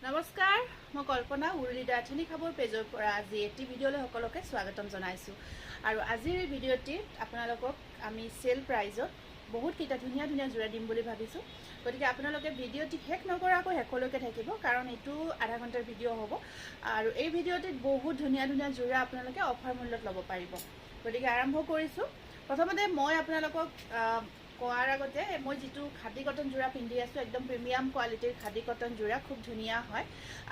নমস্কাৰ মই কল্পনা উৰুলি দাৰ্থনী খাবৰ পেজৰ পৰা আজি এটি ভিডিঅ'লৈ সকলোকে স্বাগতম জনাইছোঁ আৰু আজিৰ এই ভিডিঅ'টিত আপোনালোকক আমি সেল প্ৰাইজত বহুত কিটা ধুনীয়া ধুনীয়া জোৰা দিম বুলি ভাবিছোঁ গতিকে আপোনালোকে ভিডিঅ'টি শেষ নকৰাকৈ শেষলৈকে থাকিব কাৰণ এইটো আধা ঘণ্টাৰ ভিডিঅ' হ'ব আৰু এই ভিডিঅ'টিত বহুত ধুনীয়া ধুনীয়া জোৰা আপোনালোকে অফাৰ মূল্যত ল'ব পাৰিব গতিকে আৰম্ভ কৰিছোঁ প্ৰথমতে মই আপোনালোকক কোৱাৰ আগতে মই যেটো খাদি কটন জোৰা পিন্ধি আছো একদম প্ৰিমিয়াম কোৱালিটিৰ খাদি কটন জোৰা খুব ধুনীয়া হয়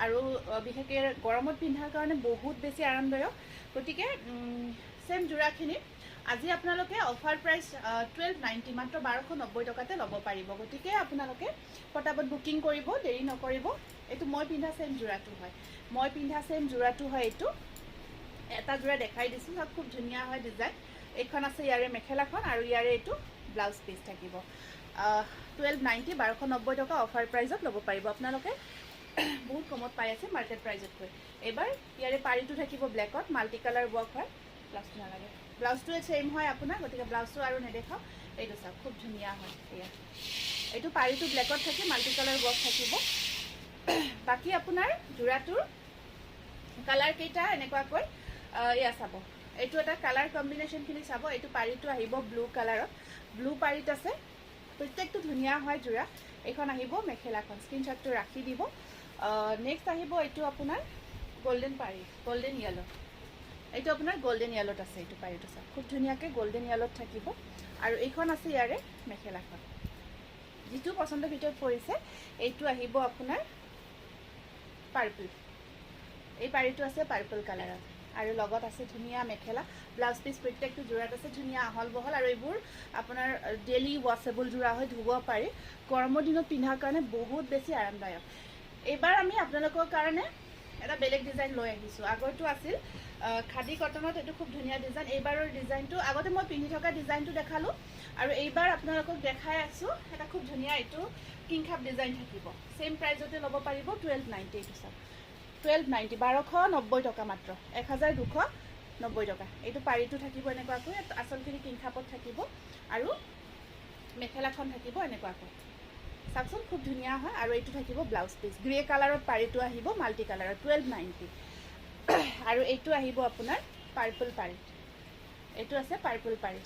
আৰু বিশেষকৈ গৰমত পিন্ধাৰ কাৰণে বহুত বেছি আৰামদায়ক গতিকে সেম জোৰাখিনি আজি আপোনালোকে অফাৰ প্ৰাইস 1290 মাত্ৰ 1290 টকাতে ল'ব পাৰিব গতিকে আপোনালোকে পটাপট বুকিং কৰিব দেৰি নকৰিব এটো মই পিন্ধা সেম জোৰাটো হয় এটো এটা জোৰা দেখাই দিছো খুব ধুনীয়া হয় ডিজাইন এইখন আছে ইয়াৰে মেখেলাখন আৰু ইয়াৰে এটো ব্লাউজ পিস থাকিব 1290 1290 টকা অফাৰ প্ৰাইজত ল'ব পাৰিব আপোনালোকে বহুত কমত পাই আছে মাৰ্কেট প্ৰাইজত কৈ এবাৰ ইয়াৰে পাৰিটো থাকিব ব্ল্যাকত মাল্টি কালাৰ ওয়াৰ্ক হয় ব্লাউজটো নালাগে ব্লাউজটো সেম হয় আপোনাৰ গতিকে ব্লাউজটো আৰু নেদেখাও এইটো চাওক খুব ধুনীয়া হয় এয়া এইটো পাৰিটো ব্ল্যাকত থাকে মাল্টি কালাৰ ওয়াৰ্ক থাকিব বাকি আপোনাৰ জোৰাটোৰ কালাৰ কেইটা এনেকুৱা কৈ ইয়া চাব এইটো এটা কালাৰ কম্বিনেশন খিনি চাব এইটো পাৰিটো আহিব ব্লু কালাৰত ব্লু পাৰিত আছে প্ৰত্যেকটো ধুনীয়া হয় জোৰা এখন আহিব মেখেলাখন স্ক্ৰিনশ্বটটো ৰাখি দিব নেক্সট আহিব এইটো আপোনাৰ গোল্ডেন পাৰি গোল্ডেন ইয়েলো এইটো আপোনাৰ গোল্ডেন ইয়েলোত আছে এইটো পাৰিটো চাওক খুব ধুনীয়াকৈ গোল্ডেন ইয়েলোত থাকিব আৰু এইখন আছে ইয়াৰে মেখেলাখন যেটো পছন্দৰ ভিতৰত পৰিছে এইটো আহিব আপোনাৰ পাৰ্পল এই পাৰিটো আছে পাৰ্পল কালাৰত আৰু লগত আছে ধুনীয়া মেখেলা ব্লাউজ পিস প্ৰত্যেকটো জোৰাত আছে ধুনীয়া আহল বহল আৰু এইবোৰ আপোনাৰ ডেইলি ওয়াশেবল জোৰা হয় ধুব পাৰি গৰমৰ দিনত পিন্ধাৰ কাৰণে বহুত বেছি আৰামদায়ক এবাৰ আমি আপোনালোকৰ কাৰণে এটা বেলেগ ডিজাইন লৈ আহিছো আগৰটো আছিল খাদি কটনত এটো খুব ধুনীয়া ডিজাইন এইবাৰৰ ডিজাইনটো আগতে মই পিন্ধি থকা ডিজাইনটো দেখালো আৰু এইবাৰ আপোনালোকক দেখাই আছো এটা খুব ধুনীয়া এটো কিংখাপ ডিজাইন থাকিব সেম প্ৰাইজতে ল'ব পাৰিব 1290 এটো চাওক 1290 1290 টকা মাত্ৰ 1290 টকা এইটো পাৰিটো থাকিব এনেকুৱাকৈ আসলখিনি কিংখাপত থাকিব আৰু মেখেলাখন থাকিব এনেকুৱাকৈ চাকচোন খুব ধুনীয়া হয় আৰু এইটো থাকিব ব্লাউজ পিস গ্ৰে কালাৰত পাৰিটো আহিব মাল্টি কালাৰত 1290 আৰু এইটো আহিব আপোনাৰ পাৰ্পল পাৰি এইটো আছে পাৰ্পল পাৰি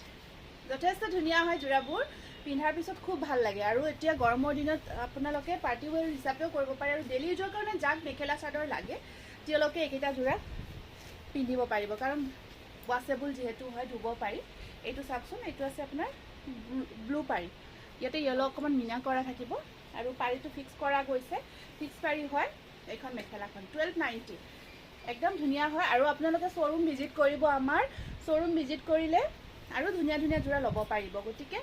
যথেষ্ট ধুনীয়া হয় জোৰাবোৰ পিন্ধাৰ পিছত খুব ভাল লাগে আৰু এতিয়া গৰমৰ দিনত আপোনালোকে পাৰ্টি ওয়্যাৰ হিচাপেও কৰিব পাৰে আৰু ডেইলি ইউজৰ কাৰণে যাক মেখেলা চাদৰ লাগে তেওঁলোকে এইকেইটা জোৰা পিন্ধিব পাৰিব কাৰণ ওয়াশেবল যেহেতু হয় ধুব পাৰি এইটো চাকচোন এইটো আছে আপোনাৰ ব্লু পাৰি ইয়াতে ইয়েলো অকমান মিনা কৰা থাকিব আৰু পাৰিটো ফিক্স কৰা গৈছে ফিক্স পাৰি হয় এইখন মেখেলাখন 1290 একদম ধুনীয়া হয় আৰু আপোনালোকে শোৰুম ভিজিট কৰিব আমাৰ শোৰুম ভিজিট কৰিলে আৰু ধুনীয়া ধুনীয়া জোৰা ল'ব পাৰিব গতিকে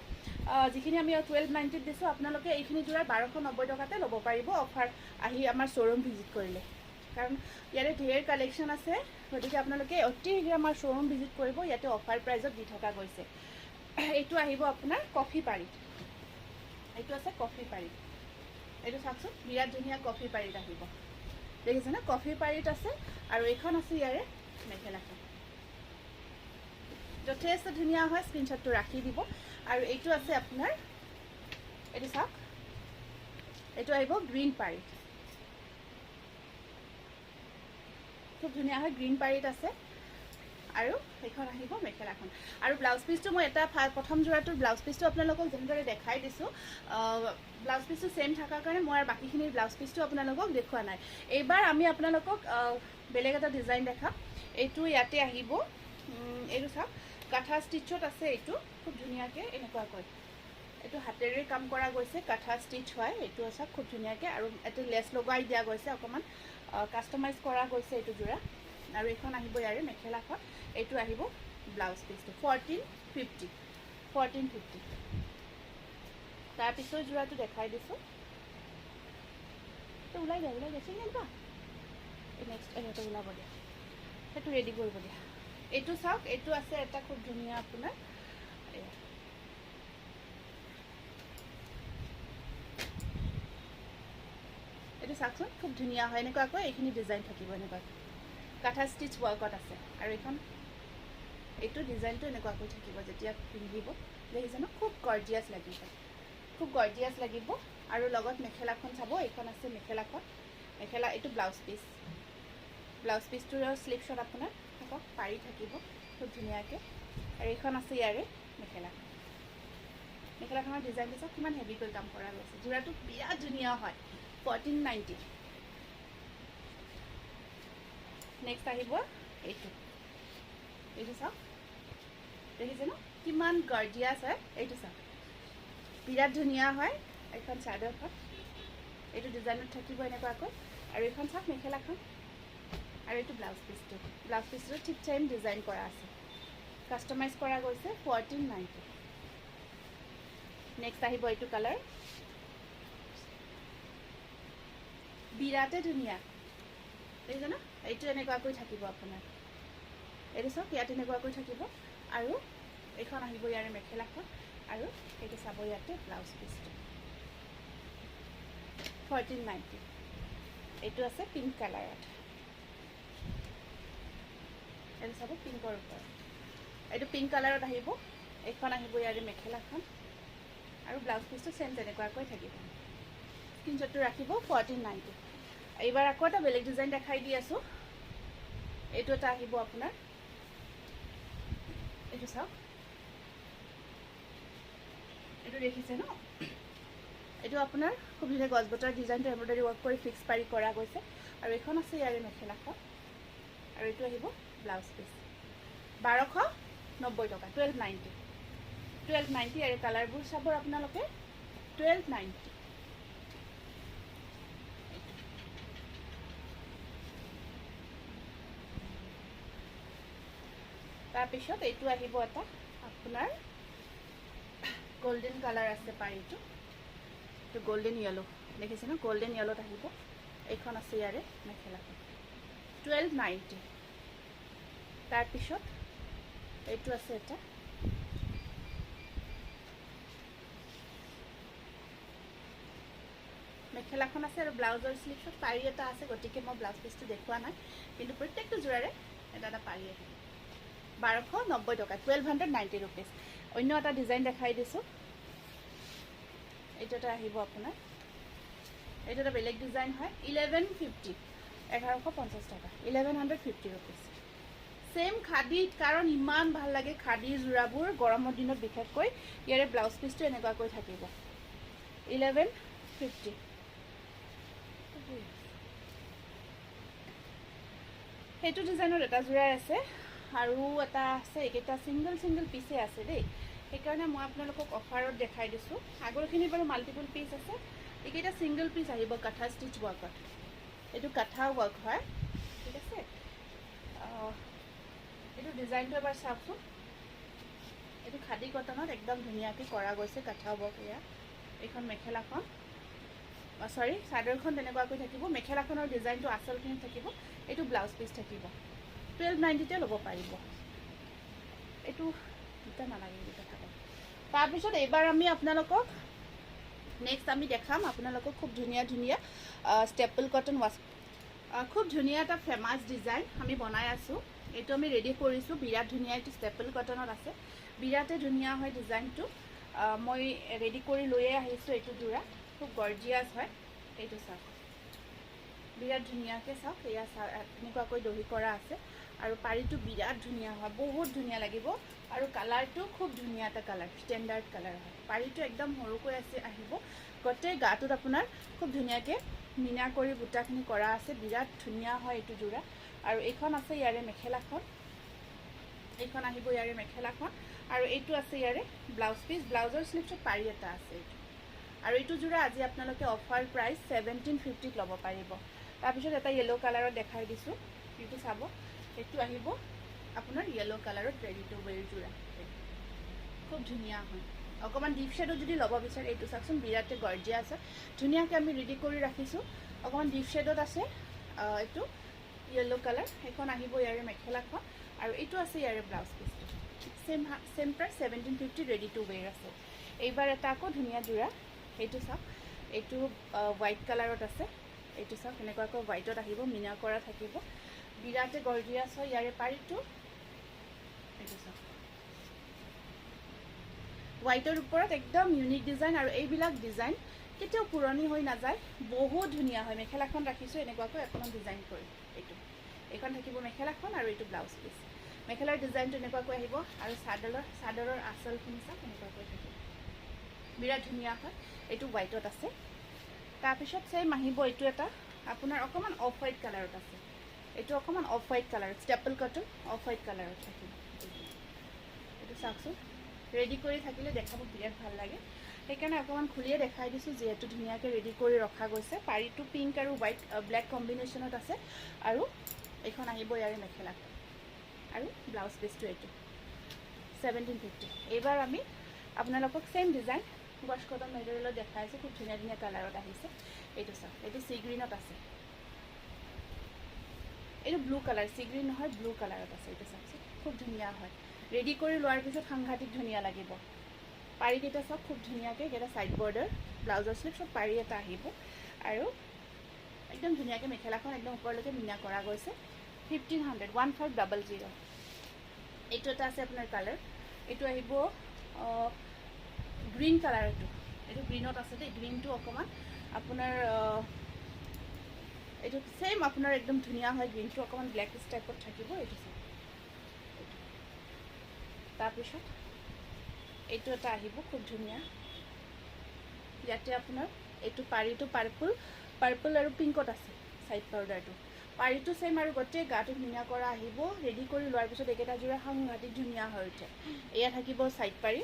যিখিনি আমি 1290 দিছো আপোনালোকে এইখিনি জোৰা 1290 টকাতে ল'ব পাৰিব অফাৰ আহি আমাৰ শোৰুম ভিজিট কৰিলে কাৰণ ইয়াৰে ঢেৰ কালেকশন আছে গতিকে আপোনালোকে অতি শীঘ্ৰে আমাৰ শোৰুম ভিজিট কৰিব ইয়াতে অফাৰ প্ৰাইজত দি থকা গৈছে এইটো আহিব আপোনাৰ কফি পাৰি এইটো আছে কফি পাৰি এইটো চাকচোন বিৰাট ধুনীয়া কফি পাৰিত আহিব দেখিছে না কফি পাৰিত আছে আৰু এইখন আছে ইয়াৰে মেখেলাখন যথেষ্ট ধুনীয়া হয় স্ক্ৰিনশ্বটটো ৰাখি দিব আৰু এইটো আছে আপোনাৰ এইটো চাওক এইটো আহিব গ্ৰীন পাৰি খুব ধুনীয়া হয় গ্ৰীন পাৰিত আছে আৰু এইখন আহিব মেখেলাখন আৰু ব্লাউজ পিসটো মই এটা প্ৰথম জোৰাটোৰ ব্লাউজ পিসটো আপোনালোকক যেনেদৰে দেখাই দিছো ব্লাউজ পিসটো সেম থাকাৰ কাৰণে মই আৰু বাকিখিনি ব্লাউজ পিসটো আপোনালোকক দেখুৱা নাই এইবাৰ আমি আপোনালোকক বেলেগ এটা ডিজাইন দেখাম এইটো ইয়াতে আহিব এইটো চাওক কাঠা ষ্টিচত আছে এইটো খুব ধুনীয়াকে এনেকুৱাকৈ এইটো হাতেৰে কাম কৰা গৈছে কাঠা ষ্টিচ হয় এইটো আছে খুব ধুনীয়াকে আৰু এটা লেছ লগাই দিয়া গৈছে অকমান কাস্টমাইজ কৰা গৈছে এইটো জোৰা আৰু এখন আহিব ইয়াৰে মেখেলাখন এইটো আহিব ব্লাউজ পিসটো 1450 তাৰ পিছৰ জোৰাটো দেখাই দিছো তো ওলাই গৈছে নেবা এই নেক্সট এটা ওলাব দিয়া সেইটো ৰেডি কৰিব দিয়া এইটো চাওক এইটো আছে এটা খুব ধুনীয়া আপোনাৰ এইটো চাকচোন খুব ধুনীয়া হয় এনেকুৱাকৈ এইখিনি ডিজাইন থাকিব এনেকুৱাকৈ কাঠা ষ্টিচ ওয়াৰ্কত আছে আৰু এখন এইটো ডিজাইনটো এনেকুৱাকৈ থাকিব যেতিয়া পিন্ধিব দেখিছে ন খুব গৰ্জিয়াছ লাগিব আৰু লগত মেখেলাখন চাব এইখন আছে মেখেলাখন মেখেলা এইটো ব্লাউজ পিচটোৰ স্লিপছত আপোনাৰ থাকক পাৰি থাকিব খুব ধুনীয়াকৈ। আৰু এইখন আছে ইয়াৰে মেখেলাখনৰ ডিজাইনটো চাওক কিমান হেভিকৈ কাম কৰা গৈছে। যোৰাটো বিৰাট ধুনীয়া হয়, 1490। নেক্সট আহিব এইটো চাওক, দেখিছে ন কিমান গৰ্জিয়াছ হয়। এইটো চাওক বিৰাট ধুনীয়া হয়। এইখন চাদৰখন এইটো ডিজাইনত থাকিব এনেকুৱাকৈ। আৰু এইখন চাওক মেখেলাখন, আৰু এইটো ব্লাউজ পিচটো ঠিক টাইম ডিজাইন কৰা আছে, কাষ্টমাইজ কৰা গৈছে 1490। নেক্সট আহিব এইটো কালাৰ, বিৰাটে ধুনীয়া দেখিছে ন। এইটো এনেকুৱাকৈ থাকিব আপোনাৰ, এইটো চাওক ইয়াত এনেকুৱাকৈ থাকিব। আৰু এইখন আহিব ইয়াৰে মেখেলাখন, আৰু এইটো চাব ইয়াতে ব্লাউজ পিচটো 1490। এইটো আছে পিংক কালাৰত, এইটো চাব পিংকৰ ওপৰত, এইটো পিংক কালাৰত আহিব। এইখন আহিব ইয়াৰে মেখেলাখন, আৰু ব্লাউজ পিচটো চেম তেনেকুৱাকৈ থাকিব। স্ক্ৰীনশ্বটটো ৰাখিব 1490। এইবাৰ আকৌ এটা বেলেগ ডিজাইন দেখাই দি আছোঁ। এইটো এটা আহিব আপোনাৰ, এইটো চাওক, এইটো দেখিছে ন। এইটো আপোনাৰ খুব ধুনীয়া গছ বটাৰ ডিজাইনটো এম্ব্ৰইডাৰী ৱৰ্ক কৰি ফিক্স পাৰি কৰা গৈছে। আৰু এইখন আছে ইয়াৰে মেখেলাখন, আৰু এইটো আহিব ব্লাউজ পিচ 1290 টকা, 1290। আৰু কালাৰবোৰ চাব আপোনালোকে 1290। তাৰপিছত এইটো আহিব এটা আপোনাৰ গোল্ডেন কালাৰ আছে পাৰীটো, এইটো গোল্ডেন য়েলো দেখিছে ন, গোল্ডেন য়েলোত আহিব। এইখন আছে ইয়াৰে মেখেলাখন 1290। তাৰপিছত এইটো আছে এটা মেখেলাখন আছে, আৰু ব্লাউজৰ স্লিভছত পাৰি এটা আছে, গতিকে মই ব্লাউজ পিচটো দেখুওৱা নাই, কিন্তু প্ৰত্যেকটো যোৰাৰে এটা এটা পাৰি আহিব। 1290 টকা, 1290 ৰুপিজ। অন্য এটা ডিজাইন দেখাই দিছোঁ। এইটো এটা আহিব আপোনাৰ, এইটো এটা বেলেগ ডিজাইন হয়, 1150, 1150 টকা, 1150 ৰুপিজ। চেম খাদীত, কাৰণ ইমান ভাল লাগে খাদীৰ যোৰাবোৰ গৰমৰ দিনত বিশেষকৈ। ইয়াৰে ব্লাউজ পিচটো এনেকুৱাকৈ থাকিব 1150। সেইটো ডিজাইনৰ এটা যোৰাই আছে, আৰু এটা আছে। এইকেইটা ছিংগল পিচে আছে দেই, সেইকাৰণে মই আপোনালোকক অফাৰত দেখাই দিছোঁ। আগৰখিনি বাৰু মাল্টিপুল পিচ আছে, এইকেইটা ছিংগল পিচ আহিব কাঠা ষ্টিচ ৱৰ্কত। এইটো কাঠা ৱৰ্ক হয়, ঠিক আছে। এইটো ডিজাইনটো এবাৰ চাওকচোন, এইটো খাদী কটনত একদম ধুনীয়াকৈ কৰা গৈছে কাঠা ৱৰ্ক। এয়া এইখন মেখেলাখন, চৰি চাদৰখন তেনেকুৱাকৈ থাকিব। মেখেলাখনৰ ডিজাইনটো আচলখিনি থাকিব, এইটো ব্লাউজ পিচ থাকিব। 1290তে ল'ব পাৰিব। এইটো দুটা নালাগে, দুটা থাকক। তাৰপিছত এইবাৰ আমি আপোনালোকক নেক্সট আমি দেখাম আপোনালোকক খুব ধুনীয়া ষ্টেপল কটন ৱাছ, খুব ধুনীয়া এটা ফেমাছ ডিজাইন আমি বনাই আছোঁ। এইটো আমি ৰেডি কৰিছোঁ, বিৰাট ধুনীয়া। এইটো ষ্টেপল কটনত আছে, বিৰাটেই ধুনীয়া হয় ডিজাইনটো। মই ৰেডি কৰি লৈয়ে আহিছোঁ। এইটো যোৰা খুব গৰ্জিয়াছ হয়। এইটো চাওক বিৰাট ধুনীয়াকৈ চাওক, এয়া এনেকুৱাকৈ দহি কৰা আছে, আৰু পাৰীটো বিৰাট ধুনীয়া হয়, বহুত ধুনীয়া লাগিব। আৰু কালাৰটো খুব ধুনীয়া এটা কালাৰ, ষ্টেণ্ডাৰ্ড কালাৰ হয়। পাৰীটো একদম সৰুকৈ আহিব, গোটেই গাটোত আপোনাৰ খুব ধুনীয়াকৈ মিনা কৰি বুটাখিনি কৰা আছে, বিৰাট ধুনীয়া হয় এইটো যোৰা। আৰু এইখন আছে ইয়াৰে মেখেলাখন, এইখন আহিব ইয়াৰে মেখেলাখন, আৰু এইটো আছে ইয়াৰে ব্লাউজ পিচ। ব্লাউজৰ স্লিভছত পাৰী এটা আছে এইটো। আৰু এইটো যোৰা আজি আপোনালোকে অফাৰ প্ৰাইচ 1750ত ল'ব পাৰিব। তাৰপিছত এটা য়েলো কালাৰত দেখাই দিছোঁ, এইটো চাব। এইটো আহিব আপোনাৰ য়েলো কালাৰত ৰেডি টু ৱেৰ যোৰা, খুব ধুনীয়া হয়। অকণমান ডিপ শ্বেডত যদি ল'ব বিচাৰে, এইটো চাওকচোন বিৰাটে গৰ্জিয়া আছে, ধুনীয়াকৈ আমি ৰেডি কৰি ৰাখিছোঁ। অকণমান ডিপ শ্বেডত আছে, এইটো য়েলো কালাৰ। সেইখন আহিব ইয়াৰে মেখেলাখন, আৰু এইটো আছে ইয়াৰে ব্লাউজ পিচটো। Same price 1750, ready to wear আছে। এইবাৰ এটা আকৌ ধুনীয়া যোৰা, এইটো চাওক। এইটো হোৱাইট কালাৰত আছে, এইটো চাওক এনেকুৱাকৈ হোৱাইটত আহিব, মিনা কৰা থাকিব, বিৰাটে গৰ্জিয়াছ হয় ইয়াৰে পাৰীটো। এইটো চাওক হোৱাইটৰ ওপৰত একদম ইউনিক ডিজাইন, আৰু এইবিলাক ডিজাইন কেতিয়াও পুৰণি হৈ নাযায়, বহুত ধুনীয়া হয়। মেখেলাখন ৰাখিছোঁ এনেকুৱাকৈ অকণমান ডিজাইন কৰি। এইখন থাকিব মেখেলাখন আৰু এইটো ব্লাউজ পিচ। মেখেলাৰ ডিজাইনটো এনেকুৱাকৈ আহিব আৰু চাদৰৰ আঁচলখিনি চাওক এনেকুৱাকৈ থাকিব, বিৰাট ধুনীয়া হয়। এইটো হোৱাইটত আছে। তাৰপিছত চেম আহিব এইটো এটা আপোনাৰ অকণমান অফ হোৱাইট কালাৰত আছে। এইটো অকণমান অফ হোৱাইট কালাৰত, ষ্টেপল কটন অফ হোৱাইট কালাৰত থাকিব। এইটো চাওকচোন, ৰেডি কৰি থাকিলে দেখাব বিৰাট ভাল লাগে, সেইকাৰণে অকণমান খুলিয়ে দেখাই দিছোঁ, যিহেতু ধুনীয়াকৈ ৰেডি কৰি ৰখা গৈছে। পাৰিটো পিংক আৰু হোৱাইট ব্লেক কম্বিনেশ্যনত আছে আৰু এইখন আহিব ইয়াৰে মেখেলাখন আৰু ব্লাউজ পিচটো এইটো 1750। এইবাৰ আমি আপোনালোকক চেম ডিজাইন ৱাছ কটন মেটেৰিয়েলত দেখাইছোঁ, খুব ধুনীয়া ধুনীয়া কালাৰত আহিছে। এইটো চাওক, এইটো চি গ্ৰীণত আছে, এইটো ব্লু কালাৰ, চি গ্ৰীণ নহয় ব্লু কালাৰত আছে। এইটো চাওকচোন, খুব ধুনীয়া হয়। ৰেডি কৰি লোৱাৰ পিছত সাংঘাতিক ধুনীয়া লাগিব। পাৰিকেইটা চাওক খুব ধুনীয়াকৈ, এইকেইটা ছাইড বৰ্ডাৰ, ব্লাউজৰ শ্লিভ চব পাৰি এটা আহিব আৰু একদম ধুনীয়াকৈ মেখেলাখন একদম ওপৰলৈকে মিনা কৰা গৈছে। 1500, 1500। এইটো এটা আছে আপোনাৰ কালাৰ, এইটো আহিব গ্ৰীণ কালাৰ। এইটো গ্ৰীণত আছে দেই, গ্ৰীণটো অকণমান আপোনাৰ এইটো চেম আপোনাৰ একদম ধুনীয়া হয়। গ্ৰীণটো অকণমান ব্লেক টাইপত থাকিব। এইটো চাওক, তাৰপিছত এইটো এটা আহিব খুব ধুনীয়া, ইয়াতে আপোনাৰ এইটো পাৰিটো পাৰ্পল আৰু পিংকত আছে। ছাইড বৰ্ডাৰটো পাৰিটো চেম আৰু গোটেই গাটো ধুনীয়া কৰা আহিব। ৰেডি কৰি লোৱাৰ পিছত এইকেইটা যোৰা সাংঘাতিক ধুনীয়া হৈ উঠে। এয়া থাকিব ছাইড পাৰি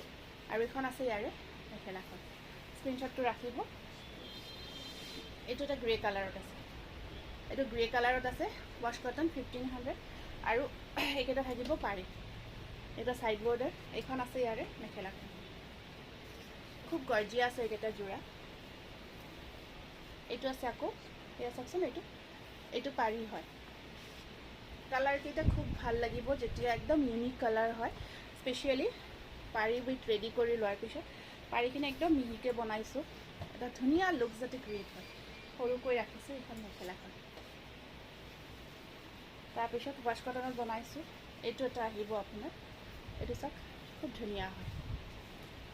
আৰু এইখন আছে ইয়াৰে মেখেলাখন, স্ক্ৰীনশ্বটটো ৰাখিব। এইটো এটা গ্ৰে কালাৰত আছে, এইটো গ্ৰে কালাৰত আছে, ৱাছ কটন 1500 আৰু এইকেইটা থাকিব পাৰি। এইটো ছাইড বৰ্ডাৰ, এইখন আছে ইয়াৰে মেখেলাখন, খুব গৰ্জিয়াছ আছে এইকেইটা যোৰা। এইটো আছে আকৌ, এয়া চাওকচোন, এইটো পাৰি হয়। কালাৰকেইটা খুব ভাল লাগিব, যেতিয়া একদম ইউনিক কালাৰ হয়। স্পেচিয়েলি পাৰি উইথ ৰেডি কৰি লোৱাৰ পিছত পাৰিখিনি একদম মিহিকৈ বনাইছোঁ, এটা ধুনীয়া লুক যাতে ক্ৰিয়েট হয়। সৰুকৈ ৰাখিছোঁ এইখন মেখেলাখন। তাৰপিছত ৱাছ কটনত বনাইছোঁ। এইটো এটা আহিব আপোনাৰ, এইটো চাওক খুব ধুনীয়া হয়।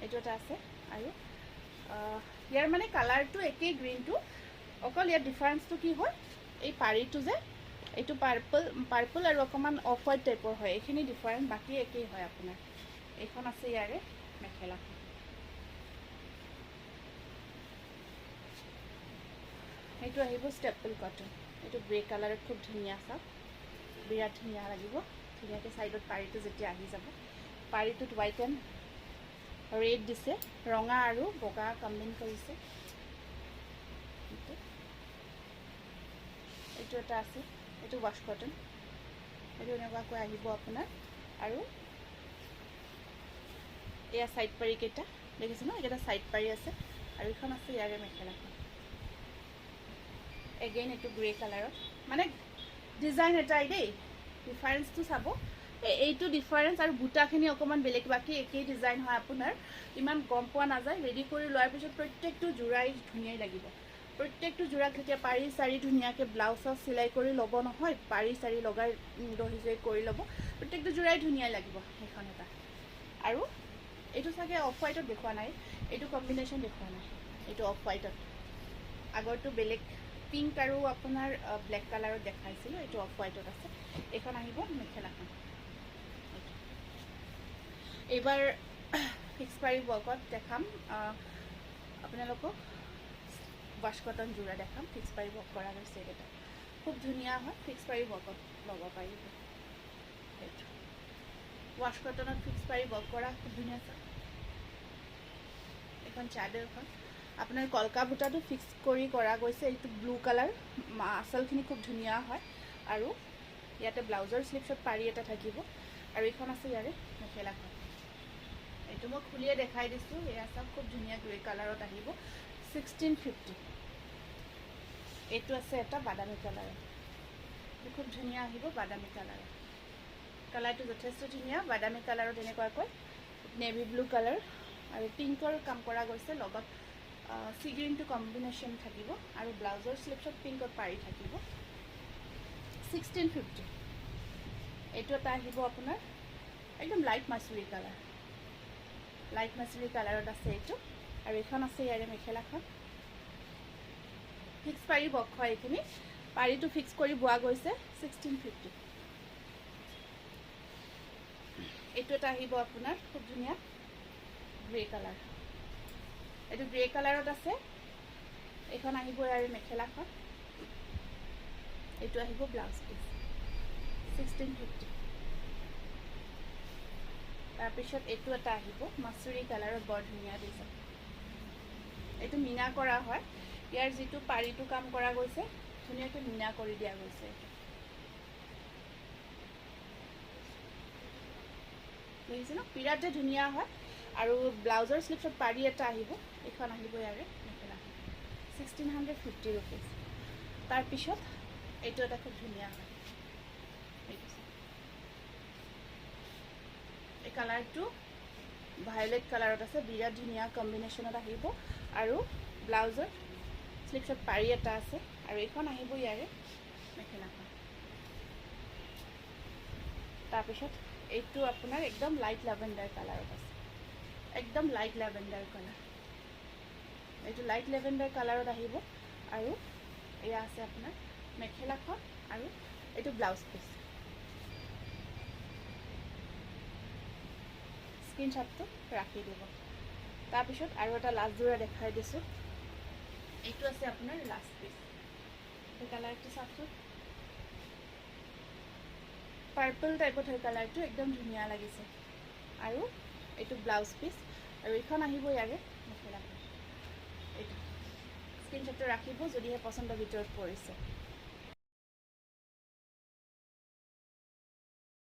এইটো এটা আছে আৰু ইয়াৰ মানে কালাৰটো একেই, গ্ৰীণটো, অকল ইয়াৰ ডিফাৰেঞ্চটো কি হয়, এই পাৰিটো যে এইটো পাৰ্পল আৰু অকণমান অফ হোৱাইট টাইপৰ হয়, এইখিনি ডিফাৰেঞ্চ, বাকী একেই হয় আপোনাৰ। এইখন আছে ইয়াৰে মেখেলাখন। এইটো আহিব ষ্টেপল কটন, এইটো গ্ৰে কালাৰত খুব ধুনীয়া, চাওক বিৰাট ধুনীয়া লাগিব। ধুনীয়াকৈ ছাইডত পাৰিটো যেতিয়া আহি যাব, পাৰিটোত হোৱাইট এণ্ড ৰেড দিছে, ৰঙা আৰু বগা কম্বিন কৰিছে। এইটো এটা আছে, এইটো ৱাছ কটন, এইটো এনেকুৱাকৈ আহিব আপোনাৰ আৰু এয়া ছাইড পাৰিকেইটা দেখিছে ন, এইকেইটা ছাইড পাৰি আছে আৰু এইখন আছে ইয়াৰে মেখেলাখন। এগেইন এইটো গ্ৰে কালাৰত, মানে ডিজাইন এটাই দেই, ডিফাৰেঞ্চটো চাব। এইটো ডিফাৰেঞ্চ আৰু বুটাখিনি অকণমান বেলেগ, বাকী একেই ডিজাইন হয়। আপোনাৰ ইমান গম পোৱা নাযায়। ৰেডি কৰি লোৱাৰ পিছত প্ৰত্যেকটো যোৰাই ধুনীয়াই লাগিব। প্ৰত্যেকটো যোৰাক যেতিয়া পাৰি চাৰি ধুনীয়াকৈ ব্লাউজ চাউজ চিলাই কৰি ল'ব নহয়, পাৰি চাৰি লগাই দহি চহি কৰি ল'ব, প্ৰত্যেকটো যোৰাই ধুনীয়াই লাগিব। সেইখন এটা আৰু এইটো চাগে অফ হোৱাইটত দেখুওৱা নাই, এইটো কম্বিনেশ্যন দেখুওৱা নাই, এইটো অফ হোৱাইটত, আগৰটো বেলেগ পিংক আৰু আপোনাৰ ব্লেক কালাৰত দেখাইছিলোঁ, এইটো অফ হোৱাইটত আছে। এইখন আহিব মেখেলাখন। এইবাৰ ফিক্স পাৰি ৱৰ্কত দেখাম আপোনালোকক, ৱাছ কটন যোৰা দেখাম, ফিক্স পাৰি ৱৰ্ক কৰা হৈছে। এইকেইটা খুব ধুনীয়া হয়, ফিক্স পাৰি ৱৰ্কত ল'ব পাৰিব। এইটো ৱাছ কটনত ফিক্স পাৰি ৱৰ্ক কৰা খুব ধুনীয়া চাওক। এইখন চাদৰখন আপোনাৰ কলকা বুটাটো ফিক্স কৰি কৰা গৈছে, এইটো ব্লু কালাৰ, আঁচলখিনি খুব ধুনীয়া হয় আৰু ইয়াতে ব্লাউজৰ শ্লিভছত পাৰি এটা থাকিব আৰু এইখন আছে ইয়াৰে মেখেলাখন। এইটো মই খুলিয়ে দেখাই দিছোঁ, এয়া চাওক খুব ধুনীয়া গ্ৰে কালাৰত আহিব, 1650। এইটো আছে এটা বাদামী কালাৰত, খুব ধুনীয়া আহিব বাদামী কালাৰত, কালাৰটো যথেষ্ট ধুনীয়া। বাদামী কালাৰত এনেকুৱাকৈ নেভি ব্লু কালাৰ আৰু পিংকৰ কাম কৰা গৈছে, লগত চি গ্ৰীণটো কম্বিনেশ্যন থাকিব আৰু ব্লাউজৰ শ্লিভছত পিংকত পাৰি থাকিব, 1650। এইটো এটা আহিব আপোনাৰ একদম লাইট মাছুৰী কালাৰত আছে এইটো, আৰু এইখন আছে ইয়াৰে মেখেলাখন। ফিক্স পাৰি বক্ষ এইখিনি পাৰিটো ফিক্স কৰি বোৱা গৈছে 1650 এইটো এটা আহিব আপোনাৰ খুব ধুনীয়া গ্ৰে কালাৰ এইটো গ্ৰে কালাৰত আছে এখন আহিব ইয়াৰ মেখেলাখন এইটো আহিব ব্লাউজ পিস 1650 তাৰপিছত এইটো এটা আহিব মাছুৰী কালাৰত বৰ ধুনীয়া ডিজাইন এইটো মিনা কৰা হয় ইয়াৰ যিটো পাৰিটো কাম কৰা গৈছে ধুনীয়াকৈ মিনা কৰি দিয়া গৈছে বুজিছে ন বিৰাটে ধুনীয়া হয় আৰু ব্লাউজৰ স্লিপছত পাৰি এটা আহিব এখন আহিব ইয়াৰে মেখেলা 1650 रुपीस তাৰপিছত এইটো এটা খুব ধুনীয়া হয় এই কালাৰটো ভায়োলেট কালাৰত আছে বিৰাট ধুনীয়া কম্বিনেশ্যনত আহিব আৰু ব্লাউজৰ স্লিপছত পাৰি এটা আছে আৰু এইখন আহিব ইয়াৰে মেখেলাখন তাৰপিছত এইটো আপোনাৰ একদম লাইট লেভেণ্ডাৰ কালাৰত আছে একদম লাইট লেভেণ্ডাৰ কালাৰ এইটো লাইট লেভেণ্ডাৰ কালাৰত আহিব আৰু এয়া আছে আপোনাৰ মেখেলাখন আৰু এইটো ব্লাউজ পিস স্ক্ৰীনশ্বটটো ৰাখি দিব তাৰপিছত আৰু এটা লাষ্ট জোৰা দেখাই দিছোঁ এইটো আছে আপোনাৰ লাষ্ট পিস এই কালাৰটো চাওকচোন পাৰ্পল টাইপত হয় কালাৰটো একদম ধুনীয়া লাগিছে আৰু এইটো ব্লাউজ পিস আৰু এইখন আহিব ইয়াৰে মেখেলাখন এইটো স্ক্ৰীনশ্বটটো ৰাখিব যদিহে পচন্দৰ ভিতৰত পৰিছে